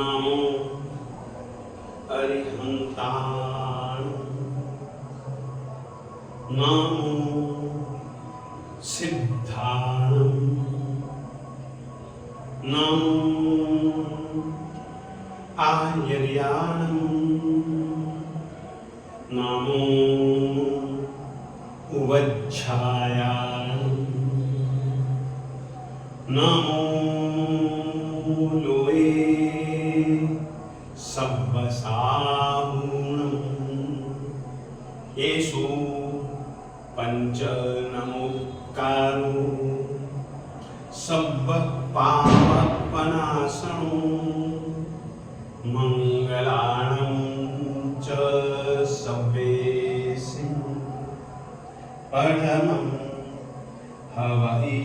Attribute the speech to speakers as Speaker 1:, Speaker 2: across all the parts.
Speaker 1: नमो अरिहन्ताय नमो सिद्धाय नमो आयर्याय नमो उवज्झायाय नमो लोए सब्बसाहुणं येषु पंच नमोकारो सब्बपापनाशनो मंगलानं च सब्बेषु परमं हवै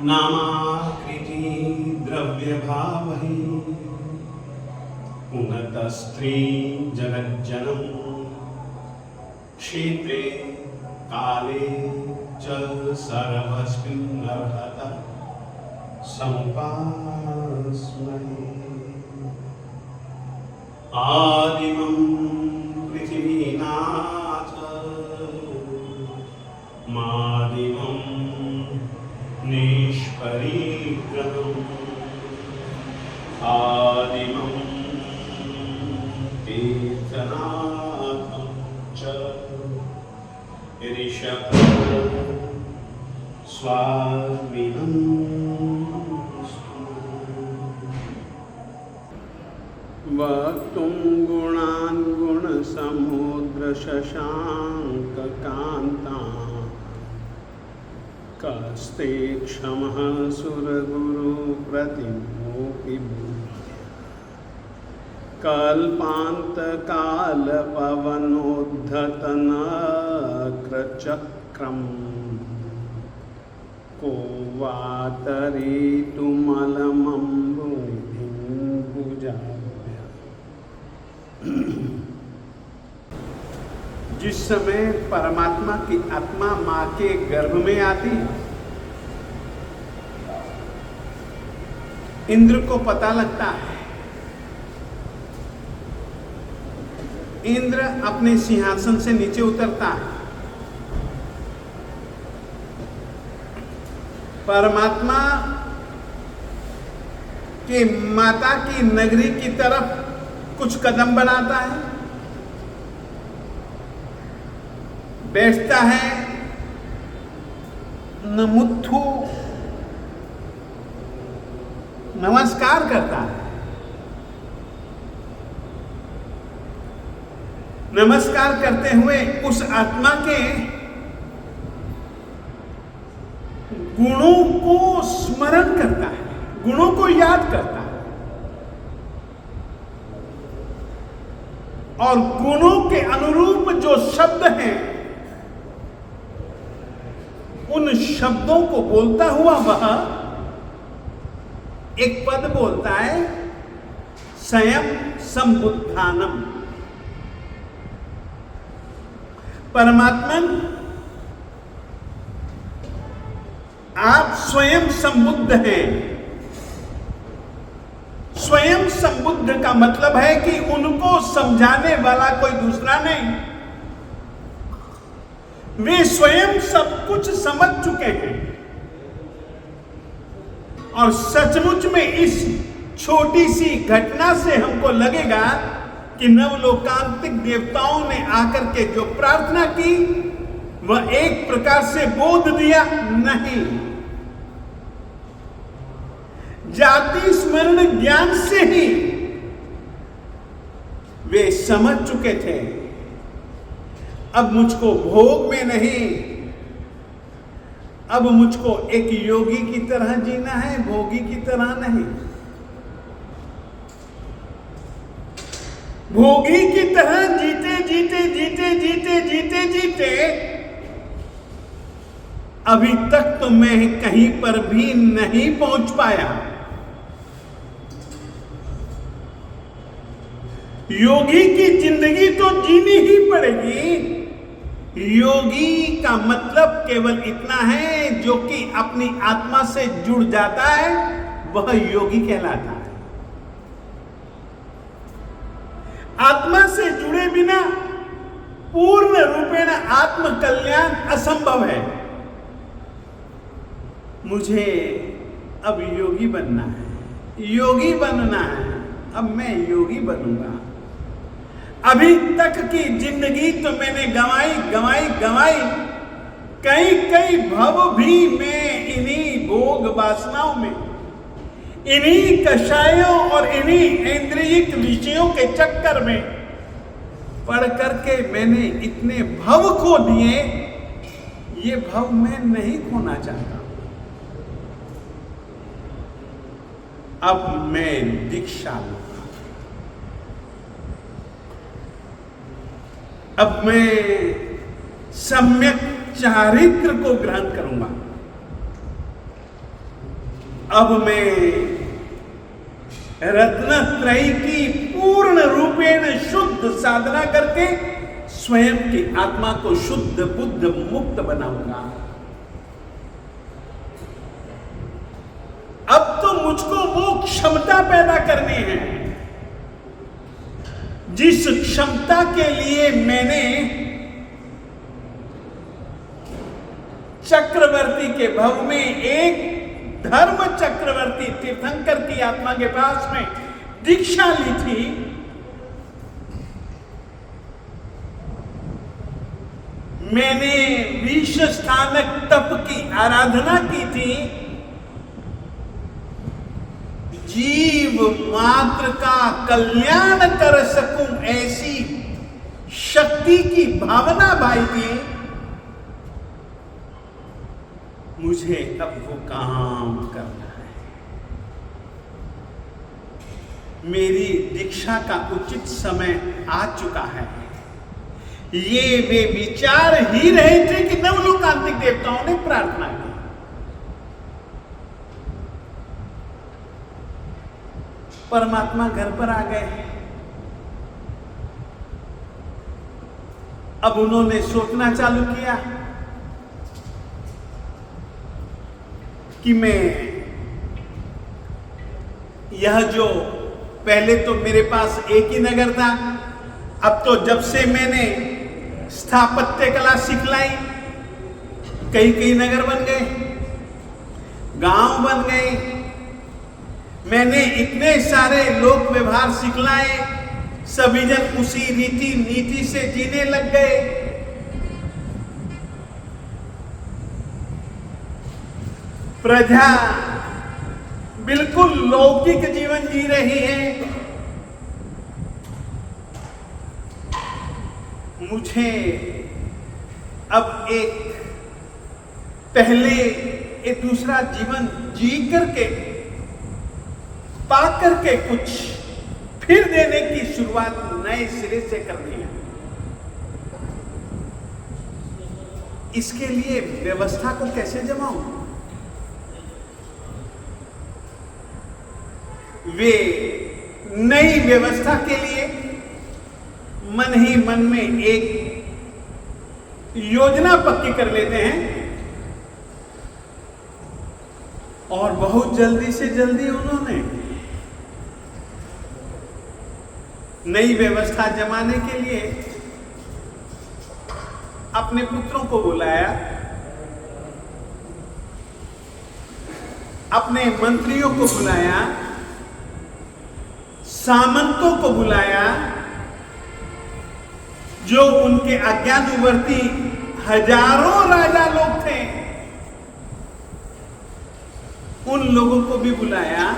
Speaker 1: नामाकृति द्रव्यभावहि उन्नतस्त्री जगज्जनम क्षेत्रे काले च सर्वस्मिन् अर्हता समुपास्महे आदिमं पृथिवीनाथ मादिमं निष्परिग्रहम् आदिमं तीर्थनाथं च ऋषभ स्वामिनं वक्तुं गुणान् गुणसमुद्र शशाङ्ककान्तान् कस्ते क्षमः सुरगुरु प्रतिमोऽपि कल्पान्तकालपवनोद्धतनक्रचक्रम् को वा तरेतुमलमम्बुनिधिं भुजाभ्य। जिस समय परमात्मा की आत्मा मां के गर्भ में आती, इंद्र को पता लगता है। इंद्र अपने सिंहासन से नीचे उतरता है। परमात्मा के माता की नगरी की तरफ कुछ कदम बढ़ाता है, बैठता है, नमुत्थु नमस्कार करता है। नमस्कार करते हुए उस आत्मा के गुणों को स्मरण करता है, गुणों को याद करता है और गुणों के अनुरूप जो शब्द हैं उन शब्दों को बोलता हुआ वह एक पद बोलता है, स्वयं संबुद्धानम। परमात्मन, आप स्वयं संबुद्ध हैं। स्वयं संबुद्ध का मतलब है कि उनको समझाने वाला कोई दूसरा नहीं, वे स्वयं सब कुछ समझ चुके हैं। और सचमुच में इस छोटी सी घटना से हमको लगेगा कि नवलोकांतिक देवताओं ने आकर के जो प्रार्थना की वह एक प्रकार से बोध दिया नहीं, जाति स्मरण ज्ञान से ही वे समझ चुके थे। अब मुझको भोग में नहीं, अब मुझको एक योगी की तरह जीना है, भोगी की तरह नहीं। भोगी की तरह जीते जीते जीते जीते जीते जीते अभी तक तो मैं कहीं पर भी नहीं पहुंच पाया। योगी की जिंदगी तो जीनी ही पड़ेगी, योगी का मतलब केवल इतना है, जो कि अपनी आत्मा से जुड़ जाता है वह योगी कहलाता है। आत्मा से जुड़े बिना पूर्ण रूपेण आत्म कल्याण असंभव है। मुझे अब योगी बनना है, योगी बनना है, अब मैं योगी बनूंगा। अभी तक की जिंदगी तो मैंने गंवाई, कई भव भी मैं इन्हीं भोग वासनाओं में, इन्हीं कषायों और इन्हीं इंद्रियिक विषयों के चक्कर में पढ़ करके मैंने इतने भव खो दिए। ये भव मैं नहीं खोना चाहता। अब मैं दीक्षा लूंगा, अब मैं सम्यक चारित्र को ग्रहण करूंगा। अब मैं रत्नत्रयी की पूर्ण रूपेण शुद्ध साधना करके स्वयं की आत्मा को शुद्ध बुद्ध मुक्त बनाऊंगा। अब तो मुझको वो क्षमता पैदा करनी है जिस क्षमता के लिए मैंने चक्रवर्ती के भव में एक धर्म चक्रवर्ती तीर्थंकर की आत्मा के पास में दीक्षा ली थी। मैंने विष स्थानक तप की आराधना की थी। जीव मात्र का कल्याण कर सकूं ऐसी शक्ति की भावना भाई थी। मुझे अब वो काम करना है। मेरी दीक्षा का उचित समय आ चुका है। ये वे विचार ही रहे थे कि नवलोकांतिक देवताओं ने प्रार्थना की। परमात्मा घर पर आ गए। अब उन्होंने सोचना चालू किया कि मैं यह जो पहले तो मेरे पास एक ही नगर था, अब तो जब से मैंने स्थापत्य कला सिखलाई कई नगर बन गए, गांव बन गए। मैंने इतने सारे लोक व्यवहार सिखलाए, सभी जन उसी रीति नीति से जीने लग गए। प्रजा बिल्कुल लौकिक जीवन जी रही है। मुझे अब एक दूसरा जीवन जी करके पा करके कुछ फिर देने की शुरुआत नए सिरे से करनी है। इसके लिए व्यवस्था को कैसे जमाऊं? वे नई व्यवस्था के लिए मन ही मन में एक योजना पक्की कर लेते हैं और बहुत जल्दी से जल्दी उन्होंने नई व्यवस्था जमाने के लिए अपने पुत्रों को बुलाया, अपने मंत्रियों को बुलाया, सामंतों को बुलाया, जो उनके आज्ञानुवर्ती हजारों राजा लोग थे, उन लोगों को भी बुलाया।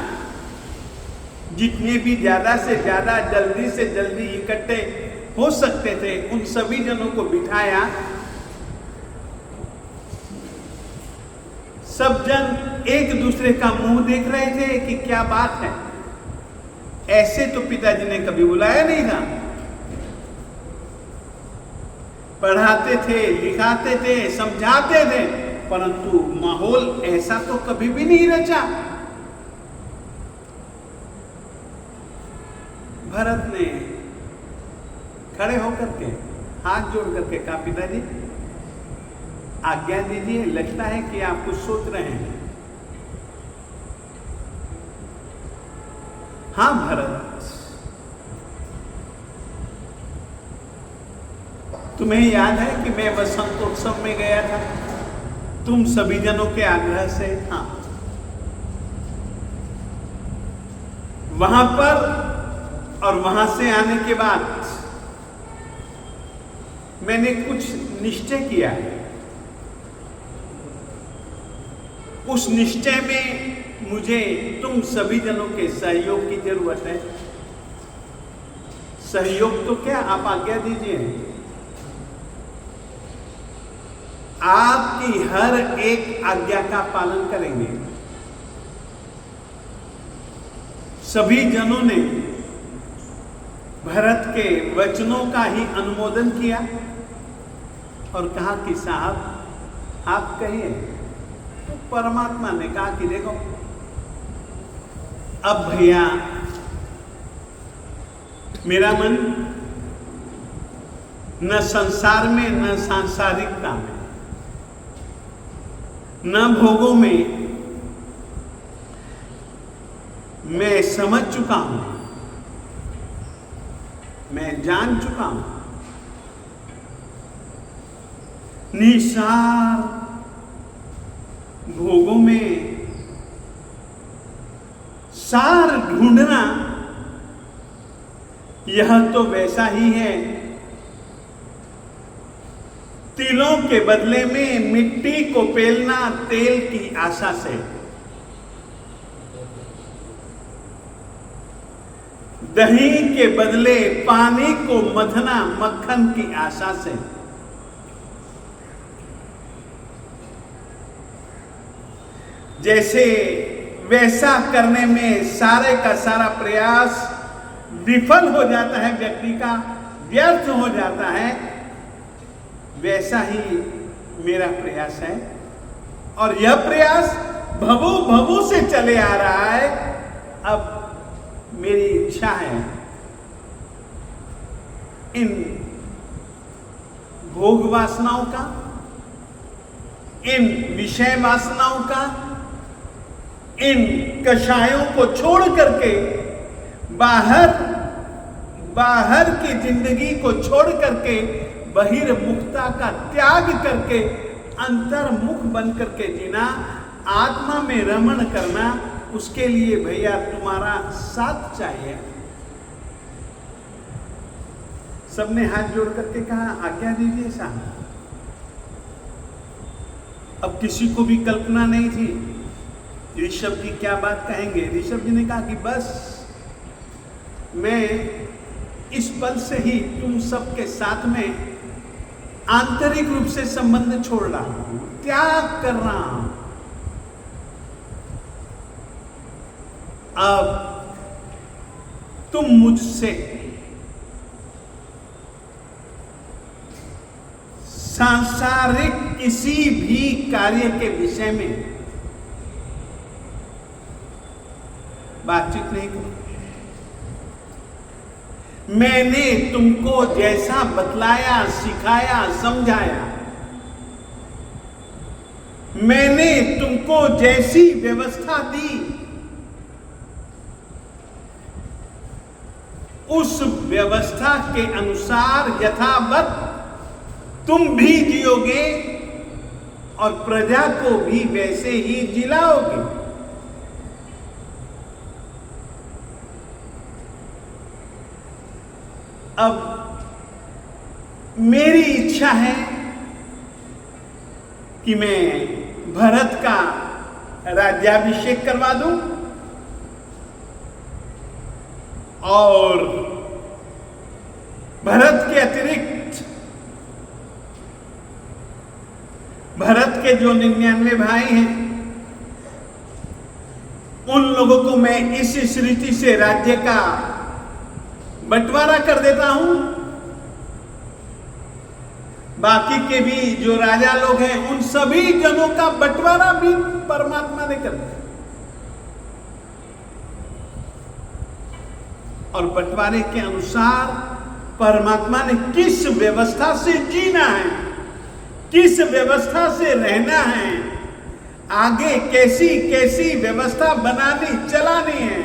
Speaker 1: जितने भी ज्यादा से ज्यादा जल्दी से जल्दी इकट्ठे हो सकते थे उन सभी जनों को बिठाया। सब जन एक दूसरे का मुंह देख रहे थे कि क्या बात है। ऐसे तो पिताजी ने कभी बुलाया नहीं था। पढ़ाते थे, लिखाते थे, समझाते थे, परंतु माहौल ऐसा तो कभी भी नहीं रचा। भरत ने खड़े होकर के हाथ जोड़ करके कहा, पिताजी आज्ञा दीजिए। लगता है कि आप कुछ सोच रहे हैं। हाँ भरत, तुम्हें याद है कि मैं वसंतोत्सव में गया था तुम सभी जनों के आग्रह से? हाँ, वहां पर और वहां से आने के बाद मैंने कुछ निश्चय किया। उस निश्चय में मुझे तुम सभी जनों के सहयोग की जरूरत है। सहयोग तो क्या, आप आज्ञा दीजिए। आपकी हर एक आज्ञा का पालन करेंगे। सभी जनों ने भरत के वचनों का ही अनुमोदन किया और कहा कि साहब आप कहिए। तो परमात्मा ने कहा कि देखो, अब भैया मेरा मन न संसार में, न सांसारिकता में, न भोगों में मैं समझ चुका हूं, मैं जान चुका हूं। निसार भोगों में सार ढूंढना, यह तो वैसा ही है तिलों के बदले में मिट्टी को पेलना तेल की आशा से। दही के बदले पानी को मथना मक्खन की आशा से। जैसे वैसा करने में सारे का सारा प्रयास विफल हो जाता है, व्यक्ति का व्यर्थ हो जाता है, वैसा ही मेरा प्रयास है। और यह प्रयास भवों भवों से चले आ रहा है। अब मेरी इच्छा है इन भोग वासनाओं का, इन विषय वासनाओं का, इन कषायों को छोड़ करके बाहर की जिंदगी को छोड़ करके, बहिर्मुखता का त्याग करके अंतर्मुख बन करके जीना, आत्मा में रमण करना, उसके लिए भैया तुम्हारा साथ चाहिए। सबने हाथ जोड़ करके कहा आज्ञा दीजिए साहब। अब किसी को भी कल्पना नहीं थी ऋषभ जी क्या बात कहेंगे। ऋषभ जी ने कहा कि बस मैं इस पल से ही तुम सबके साथ में आंतरिक रूप से संबंध छोड़ रहा हूं, त्याग कर रहा हूं। अब तुम मुझसे सांसारिक किसी भी कार्य के विषय में बातचीत नहीं करो। मैंने तुमको जैसा बतलाया, सिखाया, समझाया, मैंने तुमको जैसी व्यवस्था दी, उस व्यवस्था के अनुसार यथावत तुम भी जियोगे और प्रजा को भी वैसे ही जिलाओगे। अब मेरी इच्छा है कि मैं भरत का राज्याभिषेक करवा दूं और भरत के अतिरिक्त भरत के जो 99 भाई हैं, उन लोगों को मैं इस रीति से राज्य का बंटवारा कर देता हूं। बाकी के भी जो राजा लोग हैं, उन सभी जनों का बंटवारा भी परमात्मा ने कर दिया। और बंटवारे के अनुसार परमात्मा ने किस व्यवस्था से जीना है, किस व्यवस्था से रहना है, आगे कैसी कैसी व्यवस्था बनानी चलानी है,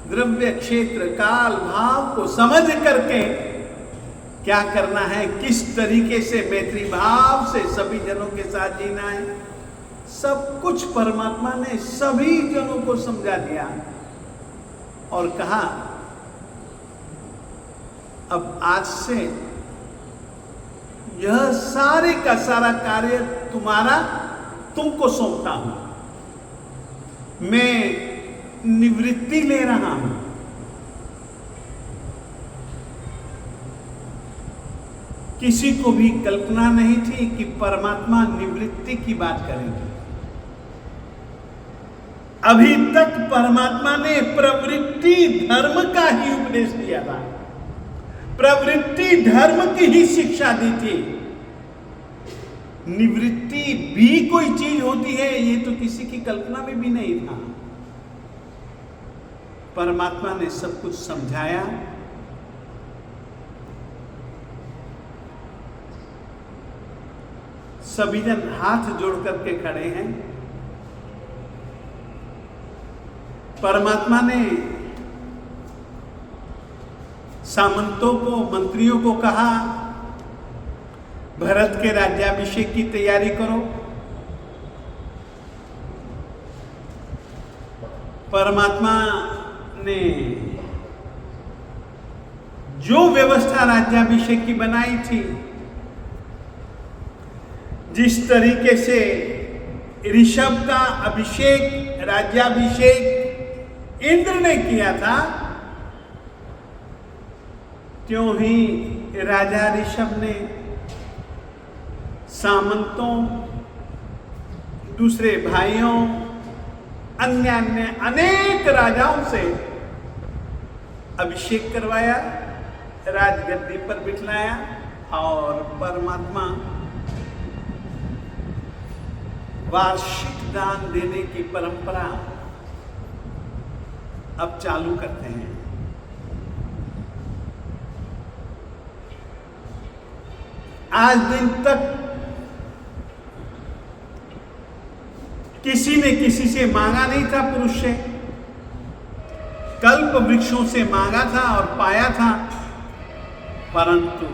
Speaker 1: द्रव्य क्षेत्र काल भाव को समझ करके क्या करना है, किस तरीके से मैत्री भाव से सभी जनों के साथ जीना है, सब कुछ परमात्मा ने सभी जनों को समझा दिया और कहा अब आज से यह सारे का सारा कार्य तुम्हारा, तुमको सौंपता हूं, मैं निवृत्ति ले रहा हूं। किसी को भी कल्पना नहीं थी कि परमात्मा निवृत्ति की बात करेंगे। अभी तक परमात्मा ने प्रवृत्ति धर्म का ही उपदेश दिया था, प्रवृत्ति धर्म की ही शिक्षा दी थी। निवृत्ति भी कोई चीज होती है ये तो किसी की कल्पना में भी नहीं था। परमात्मा ने सब कुछ समझाया। सभी जन हाथ जोड़ करके खड़े हैं। परमात्मा ने सामंतों को, मंत्रियों को कहा भरत के राज्याभिषेक की तैयारी करो। परमात्मा ने जो व्यवस्था राज्याभिषेक की बनाई थी, जिस तरीके से ऋषभ का अभिषेक, राज्याभिषेक इंद्र ने किया था, त्यों ही राजा ऋषभ ने सामंतों, दूसरे भाइयों, अन्य अन्य अनेक राजाओं से अभिषेक करवाया, राजगद्दी पर बिठलाया और परमात्मा वार्षिक दान देने की परंपरा अब चालू करते हैं। आज दिन तक किसी ने किसी से मांगा नहीं था, पुरुष से, कल्प वृक्षों से मांगा था और पाया था, परंतु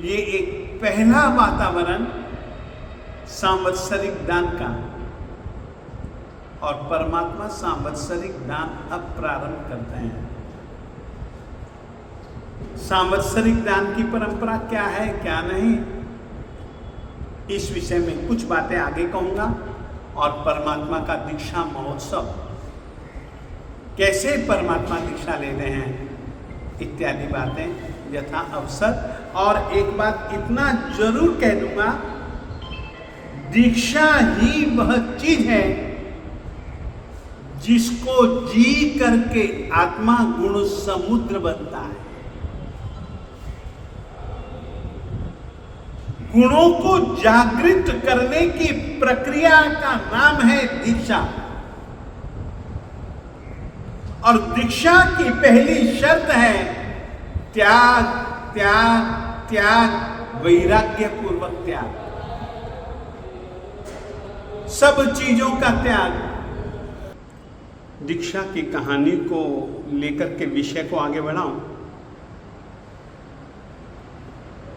Speaker 1: ये एक पहला वातावरण सांवत्सरिक दान का, और परमात्मा सांवत्सरिक दान अब प्रारंभ करते हैं। सांवत्सरिक दान की परंपरा क्या है, क्या नहीं, इस विषय में कुछ बातें आगे कहूंगा, और परमात्मा का दीक्षा महोत्सव, कैसे परमात्मा दीक्षा ले रहे हैं, इत्यादि बातें यथा अवसर। और एक बात इतना जरूर कह दूंगा, दीक्षा ही वह चीज है जिसको जी करके आत्मा गुण समुद्र बनता है। गुणों को जागृत करने की प्रक्रिया का नाम है दीक्षा, और दीक्षा की पहली शर्त है त्याग, त्याग, त्याग, वैराग्य पूर्वक त्याग, सब चीजों का त्याग। दीक्षा की कहानी को लेकर के विषय को आगे बढ़ाऊं,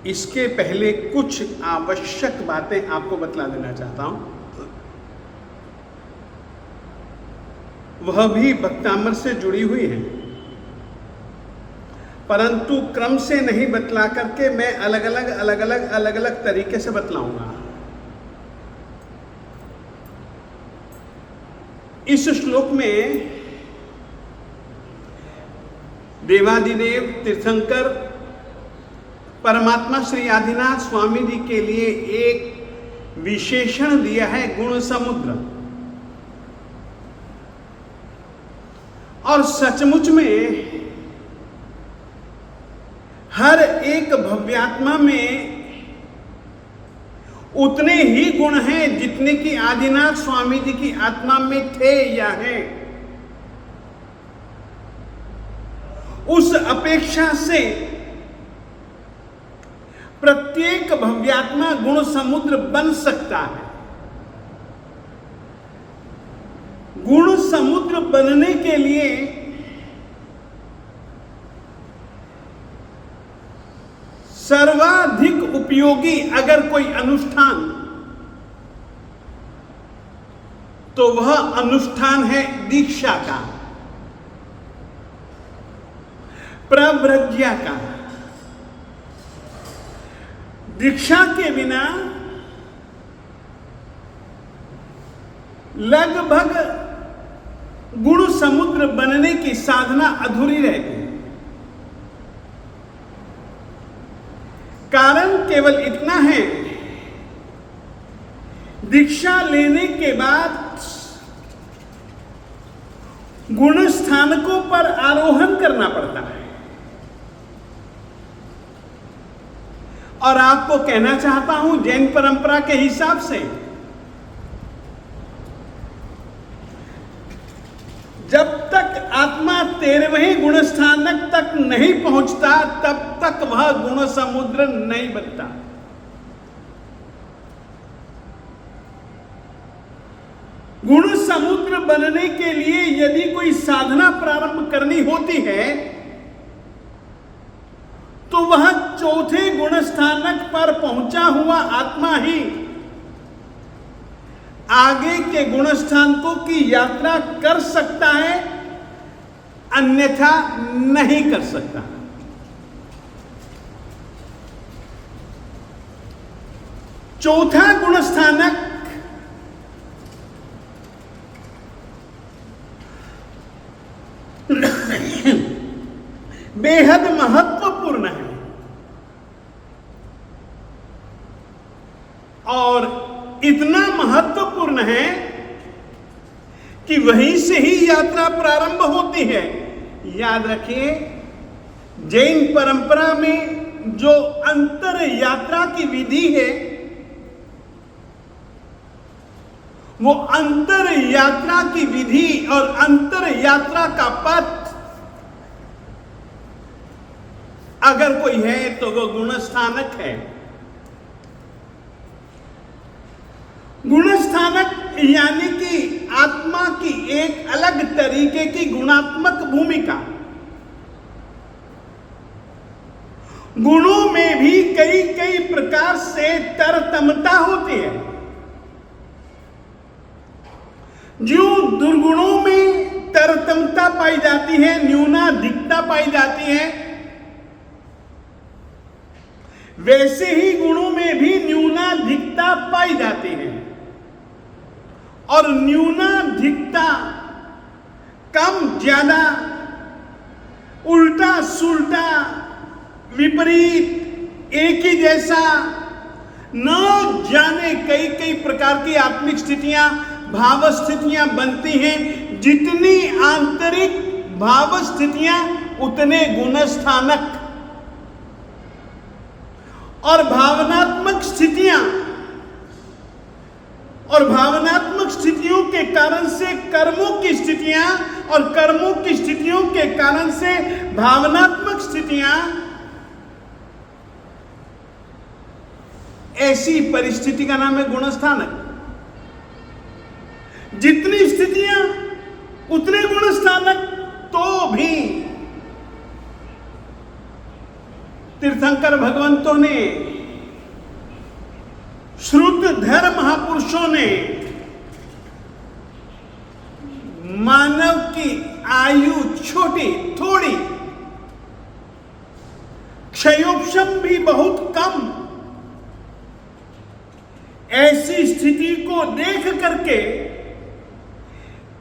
Speaker 1: इसके पहले कुछ आवश्यक बातें आपको बतला देना चाहता हूं, वह भी भक्तामृत से जुड़ी हुई है, परंतु क्रम से नहीं बतला करके मैं अलग अलग तरीके से बतलाऊंगा। इस श्लोक में देवादिदेव तीर्थंकर परमात्मा श्री आदिनाथ स्वामी जी के लिए एक विशेषण दिया है, गुण समुद्र। और सचमुच में हर एक भव्यात्मा में उतने ही गुण हैं जितने कि आदिनाथ स्वामी जी की आत्मा में थे या हैं। उस अपेक्षा से प्रत्येक भव्यात्मा गुण समुद्र बन सकता है। गुण समुद्र बनने के लिए सर्वाधिक उपयोगी अगर कोई अनुष्ठान, तो वह अनुष्ठान है दीक्षा का, प्रव्रज्ञा का। दीक्षा के बिना लगभग गुण समुद्र बनने की साधना अधूरी रहती है। कारण केवल इतना है, दीक्षा लेने के बाद गुण स्थानकों पर आरोहण करना पड़ता है। और आपको कहना चाहता हूं, जैन परंपरा के हिसाब से जब तक आत्मा 13वें गुण स्थानक तक नहीं पहुंचता, तब तक वह गुण समुद्र नहीं बनता। गुण समुद्र बनने के लिए यदि कोई साधना प्रारंभ करनी होती है, तो वह चौथे गुण स्थानक पर पहुंचा हुआ आत्मा ही आगे के गुण स्थानकों की यात्रा कर सकता है, अन्यथा नहीं कर सकता। चौथा गुण स्थानक बेहद महत्वपूर्ण है और इतना महत्वपूर्ण है कि वहीं से ही यात्रा प्रारंभ होती है। याद रखिए, जैन परंपरा में जो अंतर यात्रा की विधि है, वो अंतर यात्रा की विधि और अंतर यात्रा का पथ अगर कोई है तो वो गुण स्थानक है। गुण स्थानक यानी कि आत्मा की एक अलग तरीके की गुणात्मक भूमिका। गुणों में भी कई कई प्रकार से तरतमता होती है। जो दुर्गुणों में तरतमता पाई जाती है, न्यूनाधिकता पाई जाती है, वैसे ही गुणों में भी न्यूनाधिकता पाई जाती है। और न्यूनाधिकता, कम ज्यादा, उल्टा सुल्टा, विपरीत, एक ही जैसा, न जाने कई कई प्रकार की आत्मिक स्थितियां, भाव स्थितियां बनती हैं। जितनी आंतरिक भाव स्थितियां उतने गुण स्थानक, और भावनात्मक स्थितियां, और भावनात्मक स्थितियों के कारण से कर्मों की स्थितियां, और कर्मों की स्थितियों के कारण से भावनात्मक स्थितियां, ऐसी परिस्थिति का नाम है गुण स्थानक। जितनी स्थितियां उतने गुण स्थानक। तो भी तीर्थंकर भगवंतों ने, श्रुतधर महापुरुषों ने मानव की आयु छोटी, थोड़ी, क्षयोपशम भी बहुत कम, ऐसी स्थिति को देख करके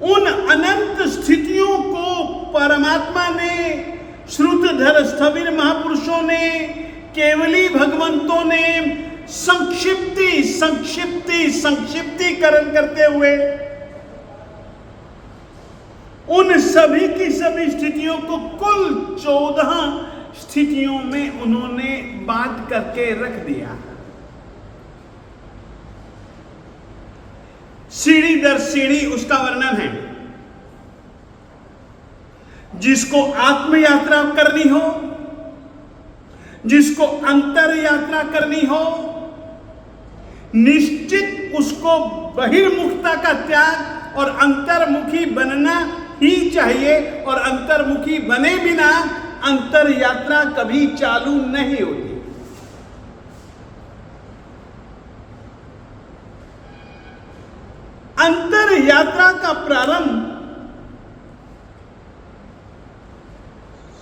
Speaker 1: उन अनंत स्थितियों को परमात्मा ने, श्रुतधर स्थविर महापुरुषों ने, केवली भगवंतों ने संक्षिप्तीकरण करते हुए उन सभी की सभी स्थितियों को कुल 14 स्थितियों में उन्होंने बांट करके रख दिया। सीढ़ी दर सीढ़ी उसका वर्णन है। जिसको आत्म यात्रा करनी हो, जिसको अंतर यात्रा करनी हो, निश्चित उसको बहिर्मुखता का त्याग और अंतर्मुखी बनना ही चाहिए, और अंतर्मुखी बने बिना अंतर यात्रा कभी चालू नहीं होती। अंतर यात्रा का प्रारंभ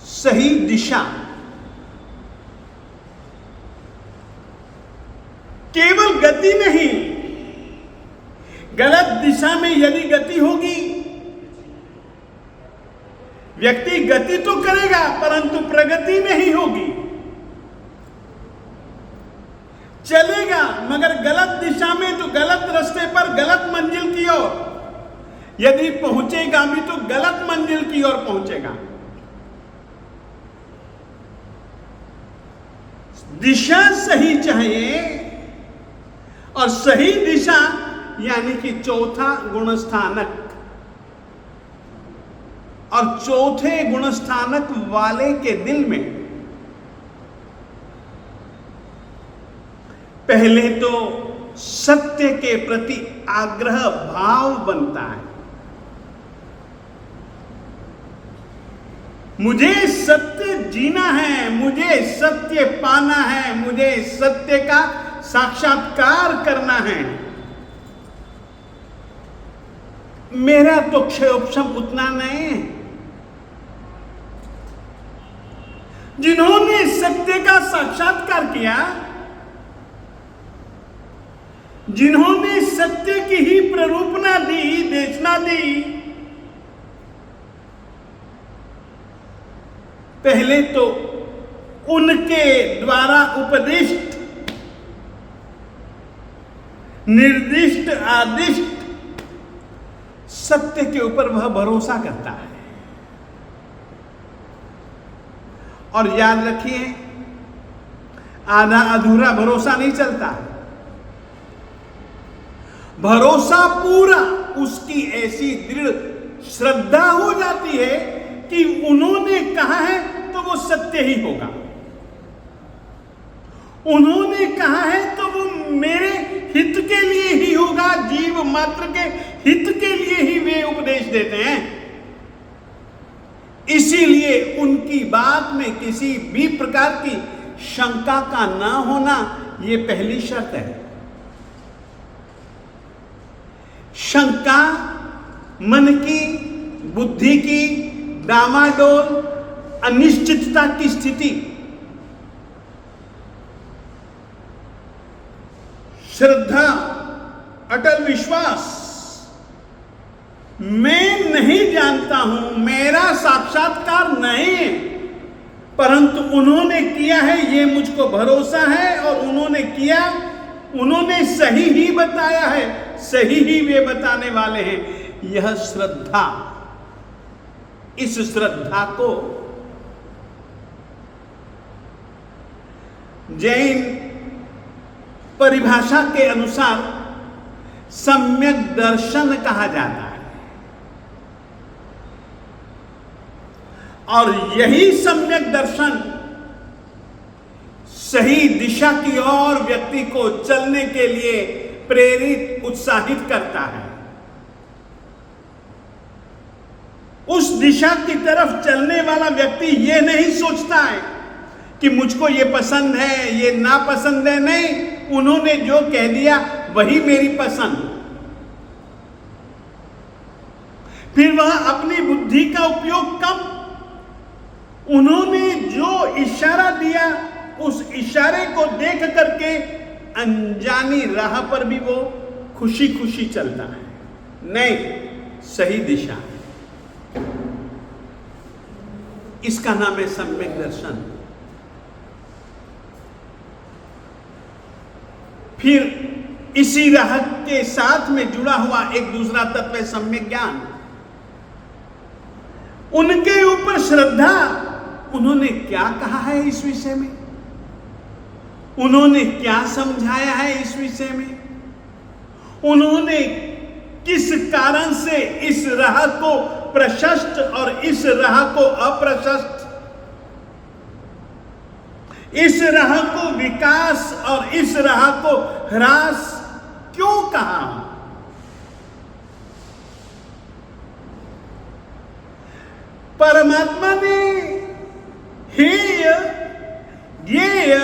Speaker 1: सही दिशा, केवल गति नहीं, गलत दिशा में यदि गति होगी, व्यक्ति गति तो करेगा परंतु प्रगति नहीं होगी। चलेगा मगर गलत दिशा में, तो गलत रास्ते पर, गलत मंजिल की ओर यदि पहुंचेगा भी तो गलत मंजिल की ओर पहुंचेगा। दिशा सही चाहिए, और सही दिशा यानी कि चौथा गुणस्थानक, और चौथे गुणस्थानक वाले के दिल में पहले तो सत्य के प्रति आग्रह भाव बनता है। मुझे सत्य जीना है, मुझे सत्य पाना है, मुझे सत्य का साक्षात्कार करना है। मेरा तो क्षयोपशम उतना नहीं है। जिन्होंने सत्य का साक्षात्कार किया, जिन्होंने सत्य की ही प्ररूपणा दी, देशना दी, पहले तो उनके द्वारा उपदिष्ट, निर्दिष्ट, आदिष्ट सत्य के ऊपर वह भरोसा करता है। और याद रखिए, आधा अधूरा भरोसा नहीं चलता। भरोसा पूरा, उसकी ऐसी दृढ़ श्रद्धा हो जाती है कि उन्होंने कहा है तो वो सत्य ही होगा, उन्होंने कहा है तो वो मेरे हित के लिए ही होगा, जीव मात्र के हित के लिए ही वे उपदेश देते हैं। इसीलिए उनकी बात में किसी भी प्रकार की शंका का ना होना, ये पहली शर्त है। शंका मन की, बुद्धि की डामाडोल, अनिश्चितता की स्थिति। श्रद्धा, अटल विश्वास, मैं नहीं जानता हूं, मेरा साक्षात्कार नहीं है, परंतु उन्होंने किया है, ये मुझको भरोसा है, और उन्होंने किया, उन्होंने सही ही बताया है, सही ही वे बताने वाले हैं। यह श्रद्धा, इस श्रद्धा को जैन परिभाषा के अनुसार सम्यक दर्शन कहा जाता है, और यही सम्यक दर्शन सही दिशा की ओर व्यक्ति को चलने के लिए प्रेरित, उत्साहित करता है। उस दिशा की तरफ चलने वाला व्यक्ति यह नहीं सोचता है कि मुझको ये पसंद है, ये नापसंद है, नहीं, उन्होंने जो कह दिया वही मेरी पसंद। फिर वह अपनी बुद्धि का उपयोग कम, उन्होंने जो इशारा दिया उस इशारे को देख करके अनजानी राह पर भी वो खुशी खुशी चलता है, नहीं, सही दिशा। इसका नाम है सम्यक दर्शन। फिर इसी राह के साथ में जुड़ा हुआ एक दूसरा तत्व है सम्यक ज्ञान। उनके ऊपर श्रद्धा, उन्होंने क्या कहा है इस विषय में, उन्होंने क्या समझाया है इस विषय में, उन्होंने किस कारण से इस राह को प्रशस्त और इस राह को अप्रशस्त, इस राह को विकास और इस राह को ह्रास क्यों कहा? परमात्मा ने हेय, ज्ञेय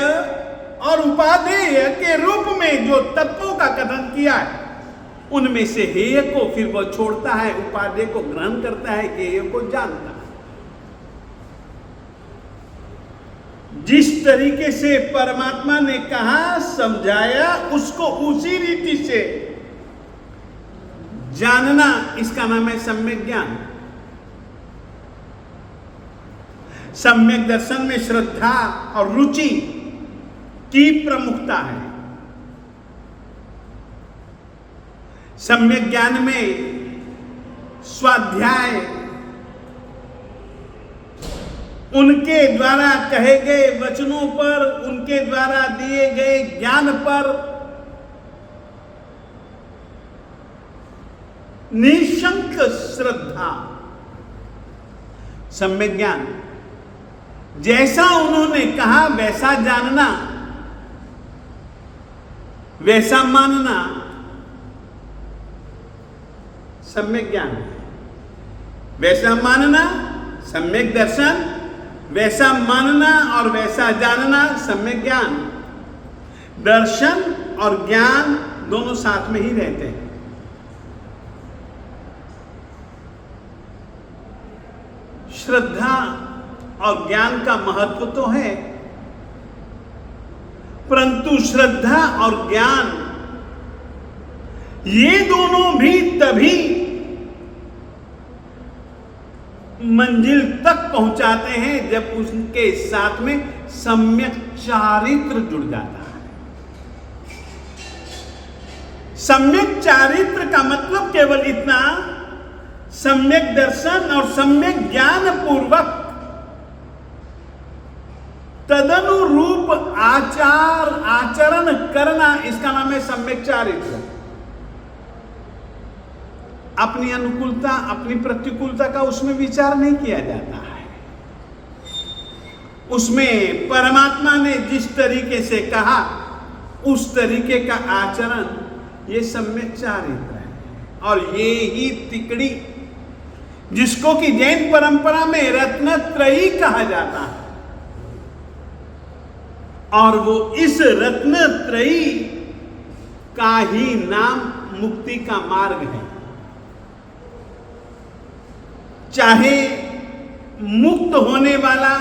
Speaker 1: और उपादेय के रूप में जो तत्वों का कथन किया है, उनमें से हेय को फिर वह छोड़ता है, उपादेय को ग्रहण करता है, ज्ञेय को जानता है। जिस तरीके से परमात्मा ने कहा, समझाया, उसको उसी रीति से जानना, इसका नाम है सम्यक ज्ञान। सम्यक दर्शन में श्रद्धा और रुचि की प्रमुखता है। सम्यक ज्ञान में स्वाध्याय, उनके द्वारा कहे गए वचनों पर, उनके द्वारा दिए गए ज्ञान पर निशंक श्रद्धा। सम्यक ज्ञान, जैसा उन्होंने कहा वैसा जानना, वैसा मानना सम्यक ज्ञान। वैसा मानना सम्यक दर्शन, वैसा मानना और वैसा जानना सम्यक ज्ञान। दर्शन और ज्ञान दोनों साथ में ही रहते हैं। श्रद्धा और ज्ञान का महत्व तो है, परंतु श्रद्धा और ज्ञान ये दोनों भी तभी मंजिल तक पहुंचाते हैं जब उसके साथ में सम्यक चारित्र जुड़ जाता है। सम्यक चारित्र का मतलब केवल इतना, सम्यक दर्शन और सम्यक ज्ञान पूर्वक तदनुरूप आचरण करना, इसका नाम है सम्यक चारित्र। अपनी अनुकूलता, अपनी प्रतिकूलता का उसमें विचार नहीं किया जाता है। उसमें परमात्मा ने जिस तरीके से कहा उस तरीके का आचरण, ये सम्यक चारित्र है। और ये ही तिकड़ी, जिसको कि जैन परंपरा में रत्नत्रयी कहा जाता है, और वो इस रत्नत्रयी का ही नाम मुक्ति का मार्ग है। चाहे मुक्त होने वाला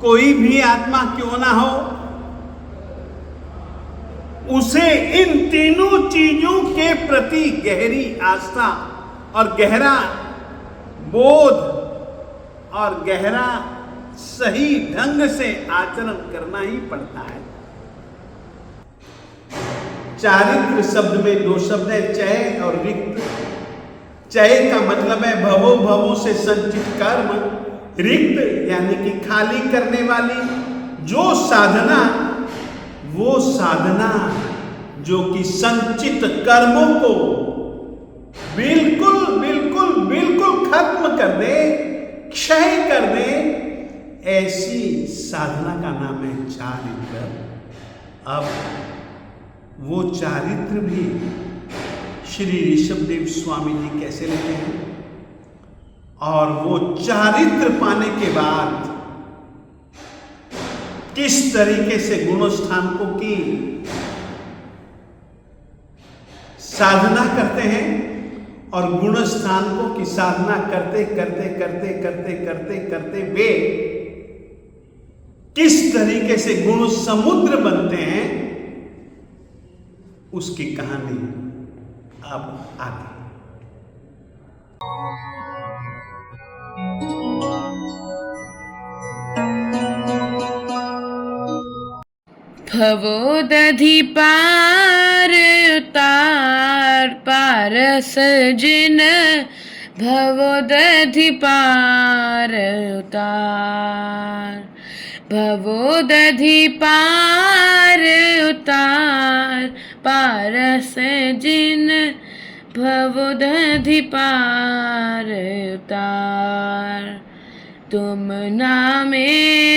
Speaker 1: कोई भी आत्मा क्यों ना हो, उसे इन तीनों चीजों के प्रति गहरी आस्था और गहरा बोध और गहरा सही ढंग से आचरण करना ही पड़ता है। चारित्र शब्द में दो शब्द है, चय और रिक्त। चय का मतलब है भवो भवों से संचित कर्म, रिक्त यानी कि खाली करने वाली जो साधना, वो साधना जो कि संचित कर्मों को बिल्कुल बिल्कुल बिल्कुल खत्म कर दे, क्षय कर दे, ऐसी साधना का नाम है चारित्र। अब वो चारित्र भी श्री ऋषभदेव स्वामी जी कैसे लेते हैं, और वो चारित्र पाने के बाद किस तरीके से गुणस्थानकों की साधना करते हैं, और गुणस्थानकों की साधना करते करते करते करते करते करते वे किस तरीके से गुण समुद्र बनते हैं, उसकी कहानी अब आगे।
Speaker 2: भवोदधि पार उतार पारस जिन, भवोदधि पार उतार, भवोदधि पार उतार पारस जिन, भवोदधि पार उतार। तुम नामे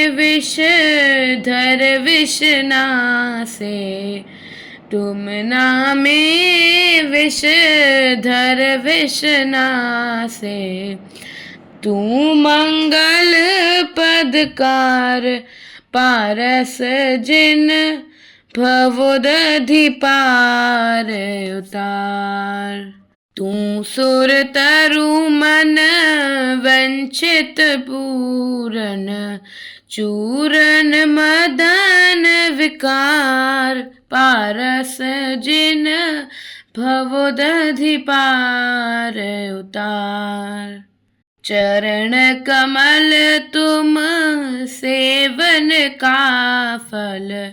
Speaker 2: विषधर विषनासे, तुम नामे विषधर विषनासे, तू मंगल पदकार पारस जिन भवोदधि पार उतार। तू सुर तरु मन वंचित पूरन, चूरन मदन विकार पारस जिन भवोदधि पार उतार। चरण कमल तुम सेवन का फल,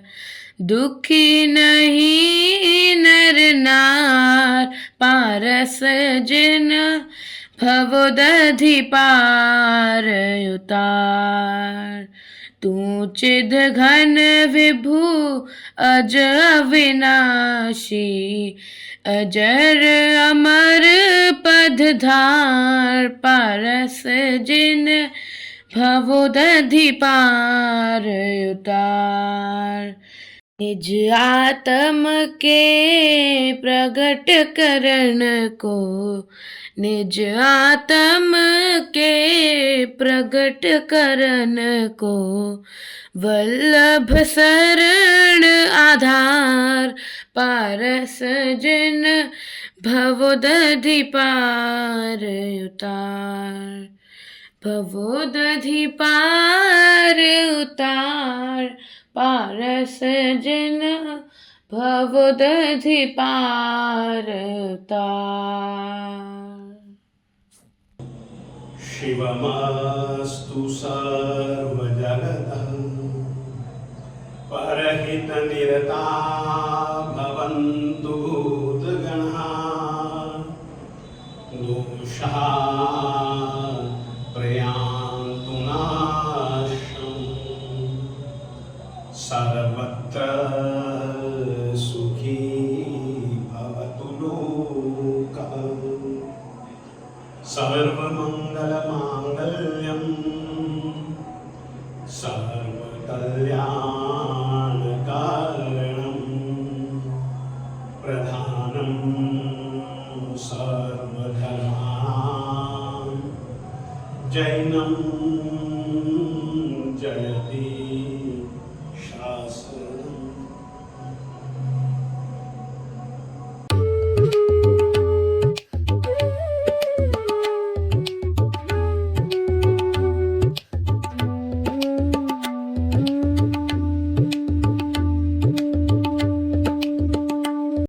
Speaker 2: दुखी नहीं नर नार पारस जिन भवोदधि पार उतार। तू चिद घन विभु अज अविनाशी, अजर अमर पदधार पारस जिन भवोदधि पार उतार। निज आत्म के प्रगट करण को, निज आत्म के प्रगट करण को, वल्लभ शरण आधार पारस जिन भवोदधि पार उतार। भवोदधि पार उतार पारस जिन भवोदधि पार उतार।
Speaker 1: शिवमस्तु सर्वजगतः परहित निरता भवन्तु भूतगणाः। दोषाः प्रयान्तु नाशम्, सर्वत्र सुखी भवतु लोकः। सर्वमङ्गलमाङ्गल्यम् सर्वकल्याणकारणम्, प्रधानं सर्वधर्माणां जैनं जयति।